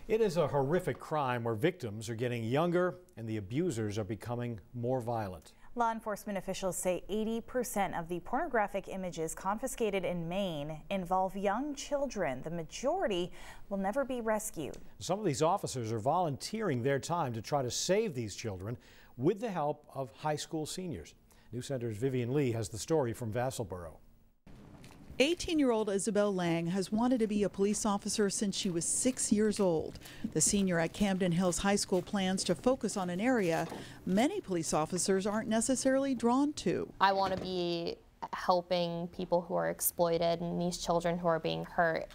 It is a horrific crime where victims are getting younger and the abusers are becoming more violent. Law enforcement officials say 80% of the pornographic images confiscated in Maine involve young children. The majority will never be rescued. Some of these officers are volunteering their time to try to save these children with the help of high school seniors. News Center's Vivian Lee has the story from Vassalboro. 18-year-old Isabel Lang has wanted to be a police officer since she was 6 years old. The senior at Camden Hills High School plans to focus on an area many police officers aren't necessarily drawn to. I want to be helping people who are exploited and these children who are being hurt.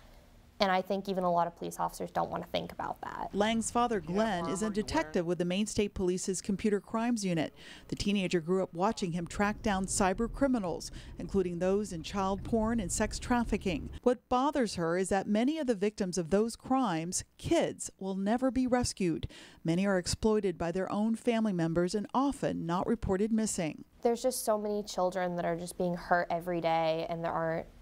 And I think even a lot of police officers don't want to think about that. Lang's father, Glenn, is a detective with the Maine State Police's Computer Crimes Unit. The teenager grew up watching him track down cyber criminals, including those in child porn and sex trafficking. What bothers her is that many of the victims of those crimes, kids, will never be rescued. Many are exploited by their own family members and often not reported missing. There's just so many children that are just being hurt every day, and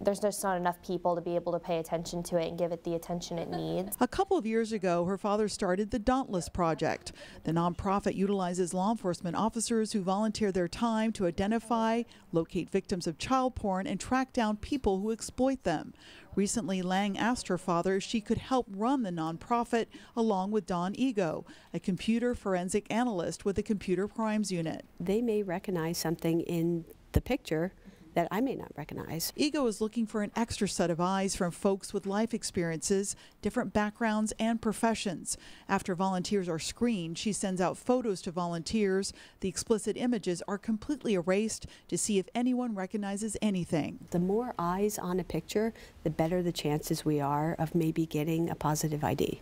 there's just not enough people to be able to pay attention to it and give it the attention it needs. A couple of years ago, her father started the Dauntless project. The nonprofit utilizes law enforcement officers who volunteer their time to identify, locate victims of child porn, and track down people who exploit them. Recently, Lang asked her father if she could help run the nonprofit along with Don Ego, a computer forensic analyst with the Computer Crimes Unit. They may recognize something in the picture that I may not recognize. Ego is looking for an extra set of eyes from folks with life experiences, different backgrounds, and professions. After volunteers are screened, she sends out photos to volunteers. The explicit images are completely erased to see if anyone recognizes anything. The more eyes on a picture, the better the chances we are of maybe getting a positive ID.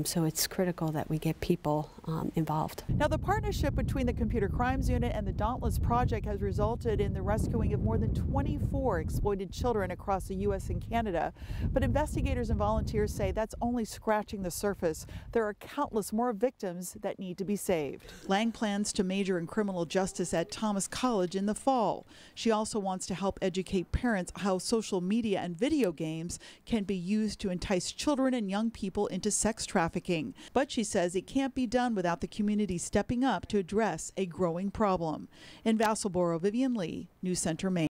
So it's critical that we get people involved. Now, the partnership between the Computer Crimes Unit and the Dauntless Project has resulted in the rescuing of more than 24 exploited children across the U.S. and Canada. But investigators and volunteers say that's only scratching the surface. There are countless more victims that need to be saved. Lang plans to major in criminal justice at Thomas College in the fall. She also wants to help educate parents how social media and video games can be used to entice children and young people into sex trafficking. But she says it can't be done without the community stepping up to address a growing problem. In Vassalboro, Vivian Lee, News Center, Maine.